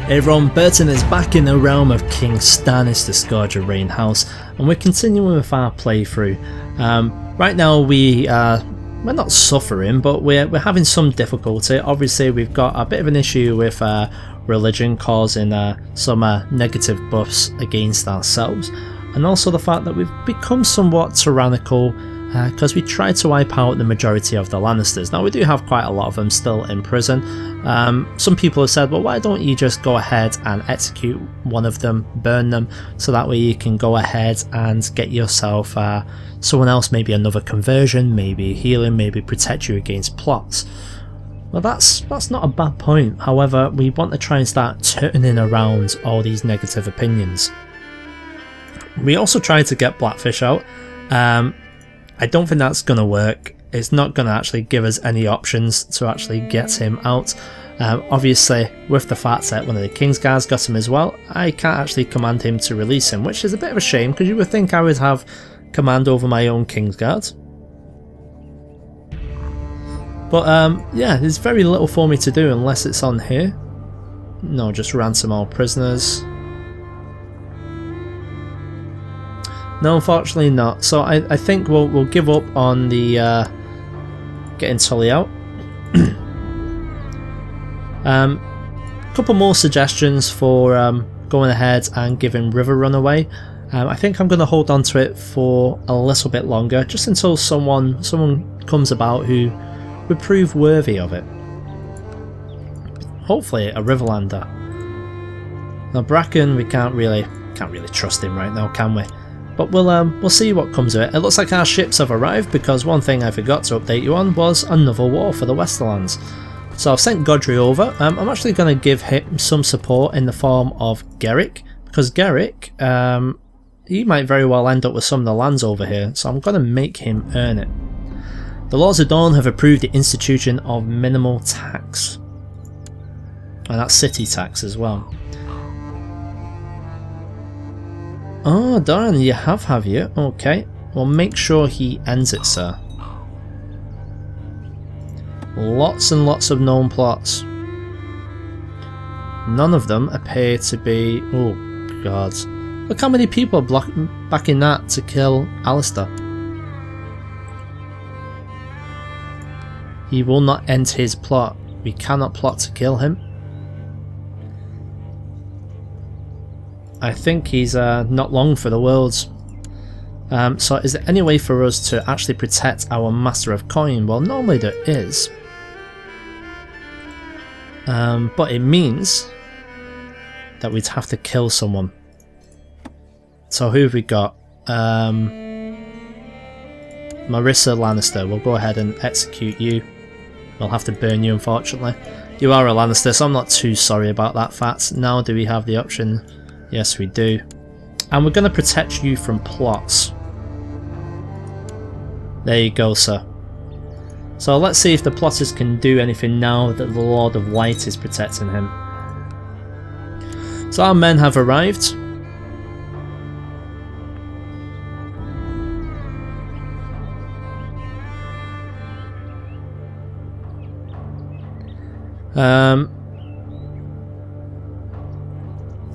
Hey everyone, Burton is back in the realm of King Stannis the Scourge of Rain House, and we're continuing with our playthrough. Right now we're not suffering, but we're having some difficulty. Obviously we've got a bit of an issue with religion causing some negative buffs against ourselves, and also the fact that we've become somewhat tyrannical because we tried to wipe out the majority of the Lannisters. Now we do have quite a lot of them still in prison. Some people have said, well, why don't you just go ahead and execute one of them, burn them, so that way you can go ahead and get yourself someone else, maybe another conversion, maybe healing, maybe protect you against plots. Well, that's not a bad point. However, we want to try and start turning around all these negative opinions. We also tried to get Blackfish out. I don't think that's going to work. It's not going to actually give us any options to actually get him out. Obviously, with the fact that one of the King's Guards got him as well, I can't actually command him to release him, which is a bit of a shame because you would think I would have command over my own King's Guards. But yeah, there's very little for me to do unless it's on here. No, just ransom all prisoners. No, unfortunately not. So I think we'll give up on the getting Tully out. Couple more suggestions for going ahead and giving River Run away. I think I'm going to hold on to it for a little bit longer, just until someone comes about who would prove worthy of it. Hopefully a Riverlander. Now Bracken, we can't really trust him right now, can we? But we'll see what comes of it. It looks like our ships have arrived, because one thing I forgot to update you on was another war for the Westerlands. So I've sent Godry over. I'm actually going to give him some support in the form of Gerrick, because Gerrick, he might very well end up with some of the lands over here, so I'm going to make him earn it. The Lords of Dawn have approved the institution of minimal tax, and that's city tax as well. Oh darn, you have you? Okay, well make sure he ends it, sir. Lots and lots of known plots. None of them appear to be... oh god. Look how many people are backing that to kill Alistair. He will not end his plot. We cannot plot to kill him. I think he's not long for the worlds. So is there any way for us to actually protect our Master of Coin? Well, normally there is. But it means that we'd have to kill someone. So who have we got? Marissa Lannister. We'll go ahead and execute you. We'll have to burn you, unfortunately. You are a Lannister, so I'm not too sorry about that fact. Now do we have the option? Yes, we do. And we're going to protect you from plots. There you go, sir. So let's see if the plotters can do anything now that the Lord of Light is protecting him. So our men have arrived.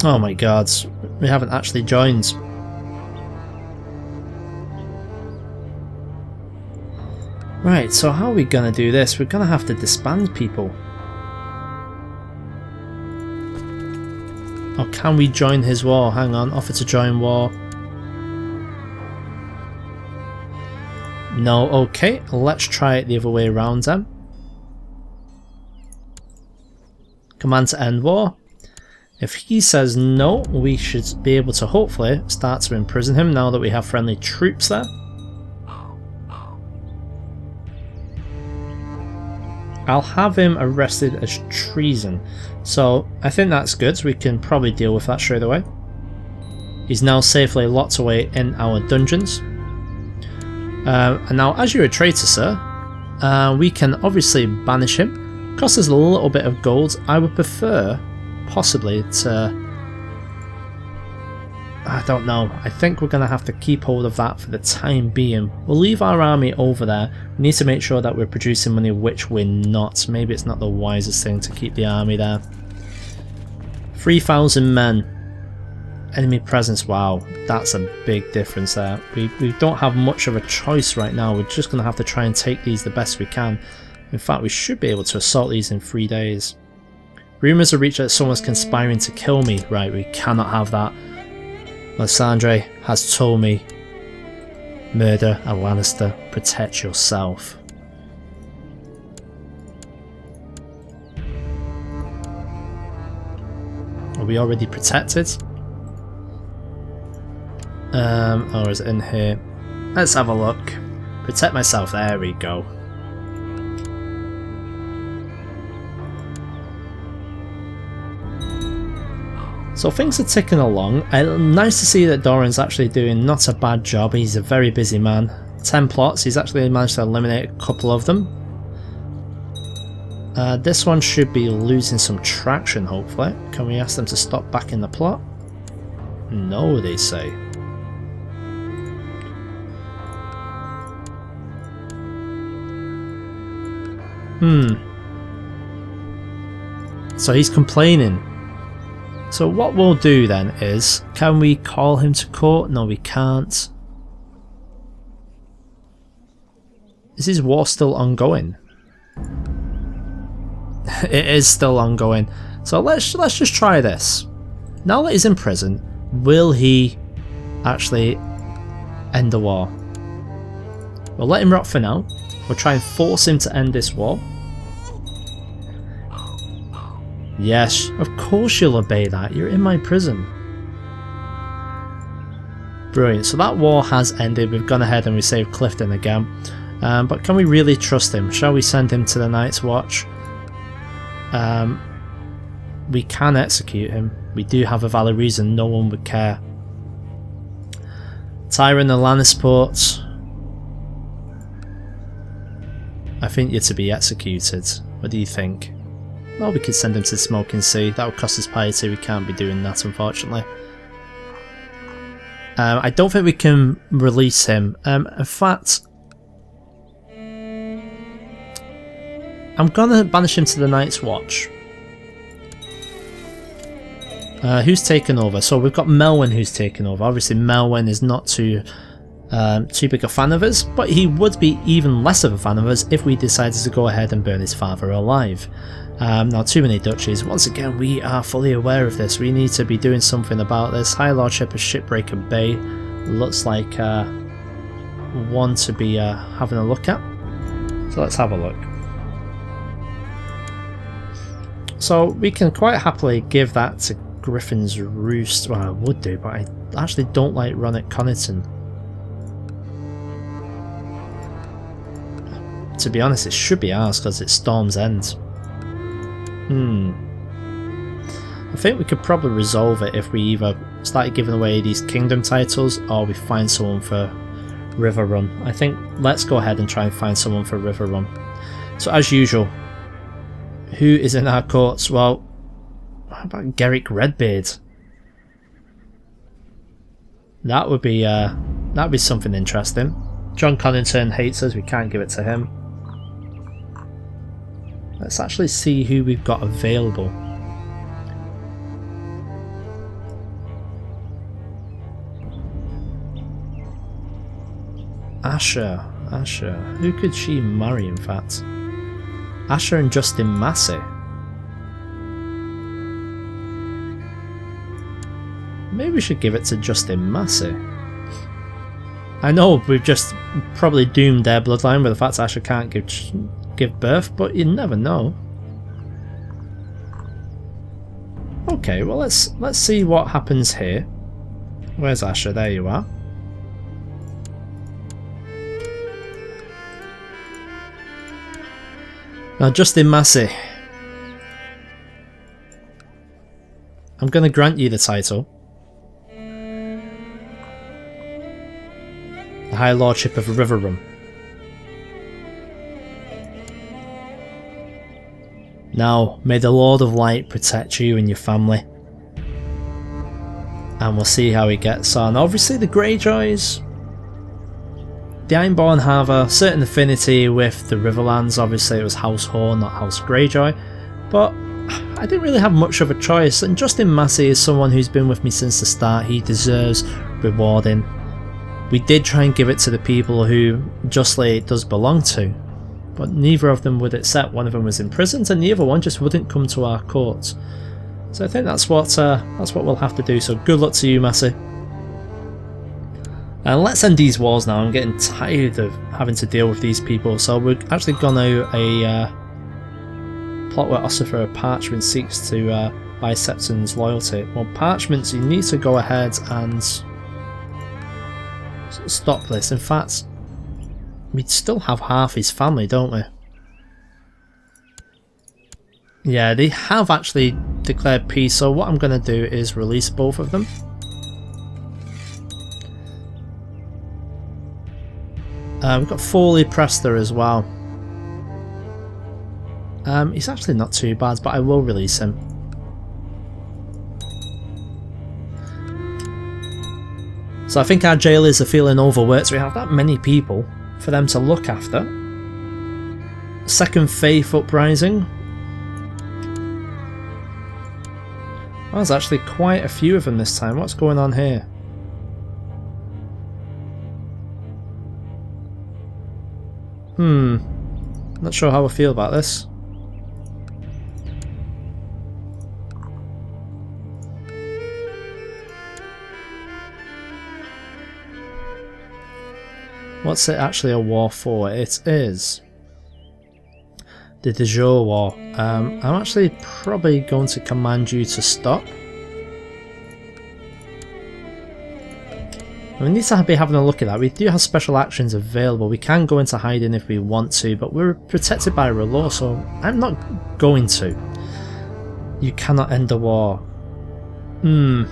Oh my god, we haven't actually joined. Right, so how are we going to do this? We're going to have to disband people. Or can we join his war? Hang on, offer to join war. No, okay, let's try it the other way around then. Command to end war. If he says no, we should be able to hopefully start to imprison him now that we have friendly troops there. I'll have him arrested as treason, so I think that's good, so we can probably deal with that straight away. He's now safely locked away in our dungeons. And now, as you're a traitor, sir, we can obviously banish him. Costs us a little bit of gold. I would prefer possibly to... I don't know. I think we're going to have to keep hold of that for the time being. We'll leave our army over there. We need to make sure that we're producing money, which we're not. Maybe it's not the wisest thing to keep the army there. 3,000 men. Enemy presence, wow, that's a big difference there. We don't have much of a choice right now. We're just going to have to try and take these the best we can. In fact, we should be able to assault these in 3 days. Rumours have reached that someone's conspiring to kill me. Right, we cannot have that. Melisandre has told me, murder a Lannister, protect yourself. Are we already protected? Or is it in here? Let's have a look. Protect myself, there we go. So things are ticking along. Nice to see that Doran's actually doing not a bad job. He's a very busy man. 10 plots, he's actually managed to eliminate a couple of them. This one should be losing some traction, hopefully. Can we ask them to stop back in the plot? No, they say. So he's complaining. So what we'll do then is, can we call him to court? No, we can't. Is his war still ongoing? It is still ongoing. So let's just try this. Now that he's in prison, will he actually end the war? We'll let him rot for now. We'll try and force him to end this war. Yes, of course you'll obey that. You're in my prison. Brilliant. So that war has ended. We've gone ahead and we saved Clifton again. But can we really trust him? Shall we send him to the Night's Watch? We can execute him. We do have a valid reason. No one would care. Tyron and Lannisport. I think you're to be executed. What do you think? Well, we could send him to the Smoking Sea. That would cost us piety. We can't be doing that, unfortunately. I don't think we can release him. In fact, I'm gonna banish him to the Night's Watch. Who's taken over? So we've got Melwyn who's taken over. Obviously Melwyn is not too big a fan of us, but he would be even less of a fan of us if we decided to go ahead and burn his father alive. Now, too many duchies. Once again, we are fully aware of this. We need to be doing something about this. High Lordship of Shipbreaker Bay looks like one to be having a look at. So let's have a look. So we can quite happily give that to Griffin's Roost. Well, I would do, but I actually don't like Ronnet Connaughton. To be honest, it should be ours because it's Storm's End. I think we could probably resolve it if we either started giving away these kingdom titles or we find someone for River Run. I think let's go ahead and try and find someone for River Run. So as usual, who is in our courts? Well, how about Gerrick Redbeard? That would be something interesting. John Connington hates us, we can't give it to him. Let's actually see who we've got available. Asher. Who could she marry, in fact? Asher and Justin Massey. Maybe we should give it to Justin Massey. I know we've just probably doomed their bloodline with the fact Asher can't give birth, but you never know. Okay, well let's see what happens here. Where's Asher? There you are. Now Justin Massey, I'm going to grant you the title. The High Lordship of Riverrun. Now, may the Lord of Light protect you and your family. And we'll see how he gets on. Obviously the Greyjoys, the Ironborn have a certain affinity with the Riverlands. Obviously it was House Horn, not House Greyjoy. But I didn't really have much of a choice, and Justin Massey is someone who's been with me since the start. He deserves rewarding. We did try and give it to the people who justly it does belong to, but neither of them would accept. One of them was imprisoned and the other one just wouldn't come to our court. So I think that's what we'll have to do, so good luck to you, Massey. And let's end these wars now. I'm getting tired of having to deal with these people, so we're actually gonna plot where Ossifer Parchment seeks to buy Septon's loyalty. Well, Parchments, you need to go ahead and stop this. In fact, we'd still have half his family, don't we? Yeah, they have actually declared peace, so what I'm going to do is release both of them. We've got Foley Prester as well. He's actually not too bad, but I will release him. So I think our jailers are feeling overworked, so we have that many people for them to look after. Second Faith Uprising. Well, there's actually quite a few of them this time. What's going on here? Not sure how I feel about this. What's it actually a war for? It is the de jure war. I'm actually probably going to command you to stop. We need to be having a look at that. We do have special actions available. We can go into hiding if we want to, but we're protected by a law, so I'm not going to. You cannot end the war. I'm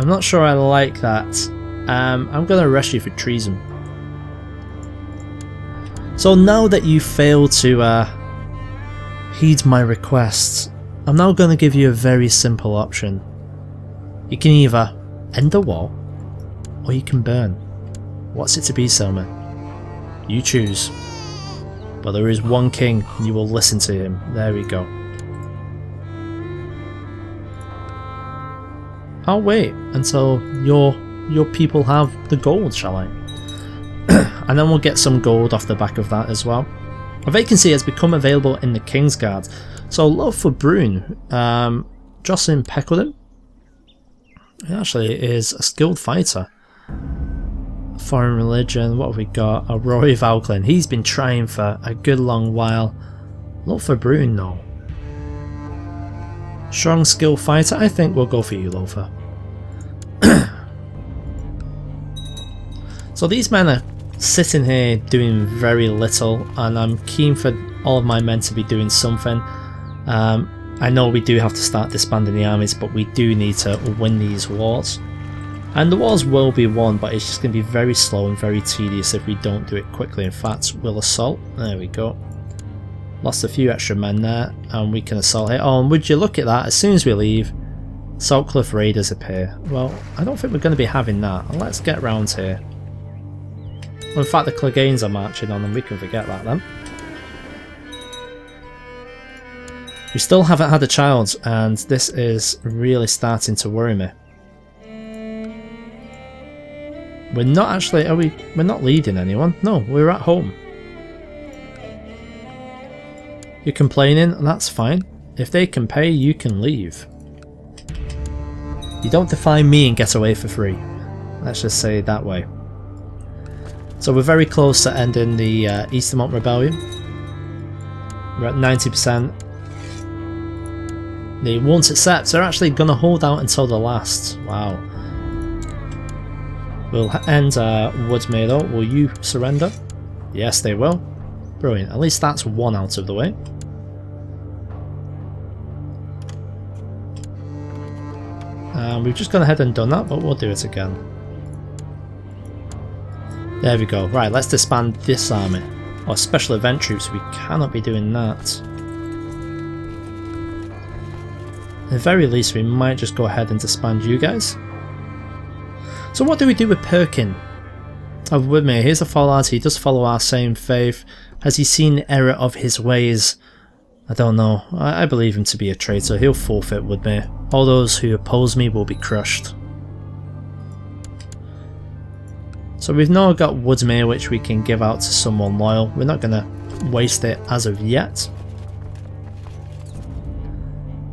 not sure I like that. I'm going to arrest you for treason. So now that you failed to heed my request, I'm now going to give you a very simple option. You can either end the war, or you can burn. What's it to be, Selma? You choose. But there is one king, and you will listen to him. There we go. I'll wait until your people have the gold, shall I? And then we'll get some gold off the back of that as well. A vacancy has become available in the Kingsguard. So love for Brune. Jocelyn Peckledon. He actually is a skilled fighter. Foreign religion, what have we got? A Rory Valklin. He's been trying for a good long while. Love for Brune, no. Strong skilled fighter, I think we'll go for you, Lothar. So these men are sitting here doing very little, and I'm keen for all of my men to be doing something. I know we do have to start disbanding the armies, but we do need to win these wars. And the wars will be won, but it's just going to be very slow and very tedious if we don't do it quickly. In fact, we'll assault. There we go. Lost a few extra men there, and we can assault here. Oh, and would you look at that, as soon as we leave, Saltcliffe Raiders appear. Well, I don't think we're going to be having that. Let's get round here. Well, in fact, the Cleganes are marching on, and we can forget that then. We still haven't had a child, and this is really starting to worry me. We're not actually, we're not leading anyone. No, we're at home. You're complaining, that's fine. If they can pay, you can leave. You don't defy me and get away for free. Let's just say it that way. So we're very close to ending the Eastermont Rebellion. We're at 90%. They won't accept. They're actually going to hold out until the last. Wow. We'll end Woodmere. Will you surrender? Yes, they will. Brilliant. At least that's one out of the way. We've just gone ahead and done that, but we'll do it again. There we go. Right, let's disband this army. Or special event troops. We cannot be doing that. At the very least, we might just go ahead and disband you guys. So what do we do with Perkin of Woodmere? Here's a Follard. He does follow our same faith. Has he seen the error of his ways? I don't know. I believe him to be a traitor. He'll forfeit with me. All those who oppose me will be crushed. So we've now got Woodsmere, which we can give out to someone loyal. We're not going to waste it as of yet.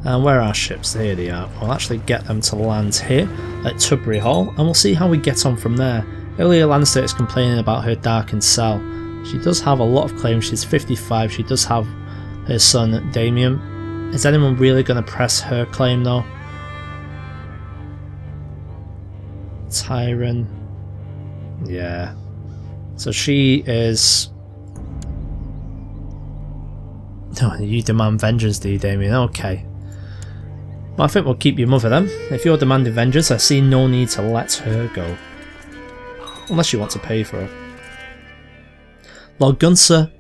And where are our ships? Here they are. We'll actually get them to land here at Tudbury Hall, and we'll see how we get on from there. Earlier Lannister is complaining about her darkened cell. She does have a lot of claims. She's 55. She does have her son Damien. Is anyone really going to press her claim though? Tyron. Yeah. So she is... Oh, you demand vengeance, do you, Damien? Okay. Well, I think we'll keep your mother then. If you're demanding vengeance, I see no need to let her go. Unless you want to pay for her. Lord Gunser,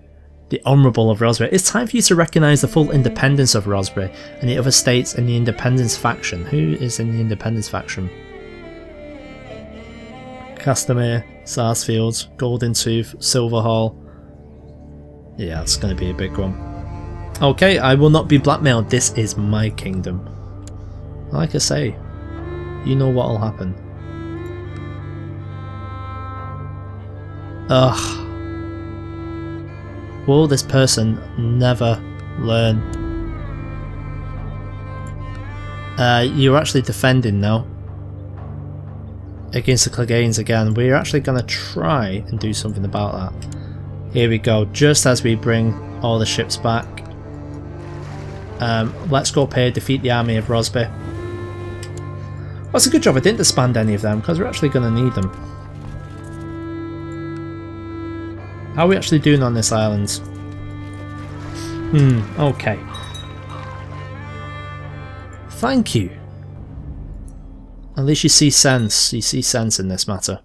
the Honourable of Rosberry. It's time for you to recognise the full independence of Rosberry and the other states in the Independence faction. Who is in the Independence faction? Castamere, Sarsfield, Golden Tooth, Silverhall. Yeah, that's going to be a big one. Okay, I will not be blackmailed. This is my kingdom. Like I say, you know what will happen. Ugh. Will this person never learn? You're actually defending now. Against the Cleganes again. We're actually going to try and do something about that. Here we go. Just as we bring all the ships back. Let's go up here, defeat the army of Rosby. Well, it's a good job I didn't disband any of them, because we're actually going to need them. How are we actually doing on this island? Okay. Thank you. At least you see sense. You see sense in this matter.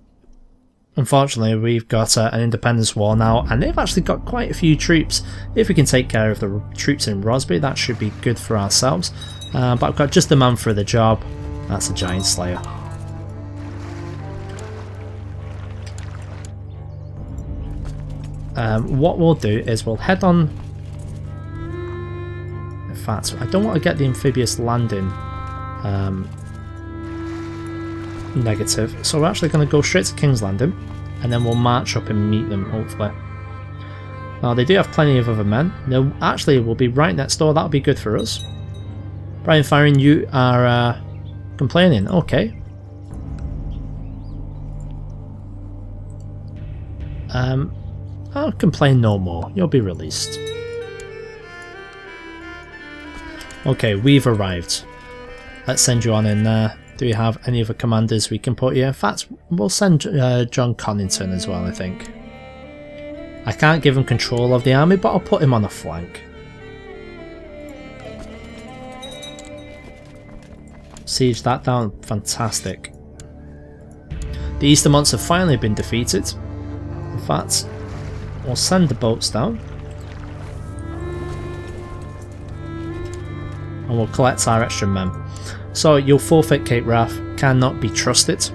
Unfortunately, we've got an independence war now, and they've actually got quite a few troops. If we can take care of the troops in Rosby, that should be good for ourselves. But I've got just the man for the job. That's a Giant Slayer. What we'll do is we'll head on. In fact, I don't want to get the amphibious landing negative, so we're actually going to go straight to King's Landing, and then we'll march up and meet them, hopefully. Now, they do have plenty of other men. They actually will be right next door. That'll be good for us. Brian Firing, you are complaining. Okay. I'll complain no more. You'll be released. Okay, we've arrived. Let's send you on in there. Do we have any other commanders we can put here? In fact, we'll send John Connington as well, I think. I can't give him control of the army, but I'll put him on a flank. Siege that down. Fantastic. The Eastermonts have finally been defeated. In fact, we'll send the boats down. And we'll collect our extra men. So you'll forfeit Cape Wrath, cannot be trusted.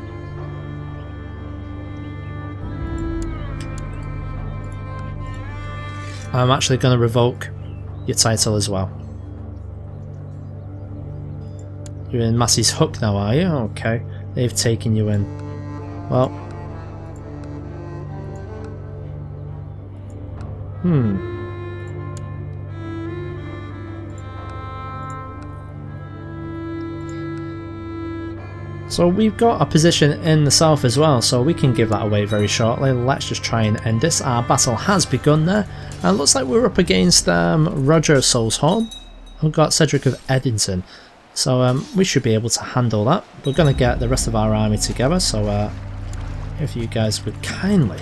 I'm actually going to revoke your title as well. You're in Massey's Hook now, are you? Okay, they've taken you in. Well. So we've got a position in the south as well, so we can give that away very shortly. Let's just try and end this. Our battle has begun there, and it looks like we're up against Roger of Soleshorn. We've got Cedric of Eddington, so we should be able to handle that. We're going to get the rest of our army together, so if you guys would kindly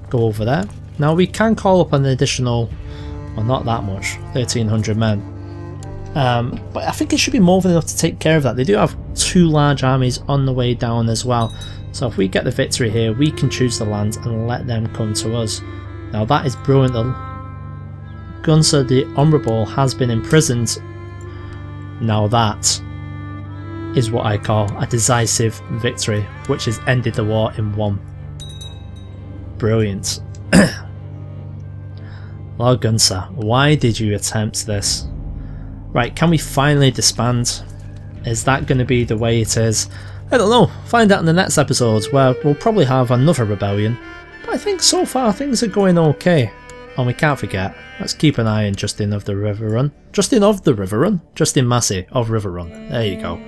go over there. Now we can call up an additional, well, not that much, 1,300 men. But I think it should be more than enough to take care of that. They do have two large armies on the way down as well. So if we get the victory here, we can choose the land and let them come to us. Now that is brilliant. Gunser the Honourable has been imprisoned. Now that is what I call a decisive victory, which has ended the war in one. Brilliant. Lord Gunther, why did you attempt this? Right, can we finally disband? Is that going to be the way it is? I don't know. Find out in the next episodes where we'll probably have another rebellion. But I think so far things are going okay. And we can't forget, let's keep an eye on Justin of the Riverrun. Justin of the Riverrun? Justin Massey of Riverrun. There you go.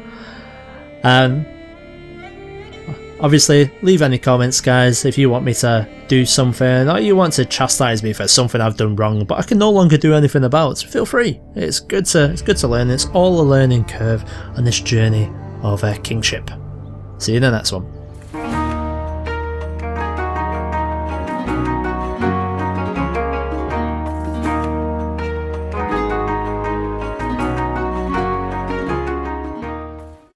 Obviously, leave any comments, guys, if you want me to do something or you want to chastise me for something I've done wrong but I can no longer do anything about. Feel free. It's good to learn. It's all a learning curve on this journey of kingship. See you in the next one.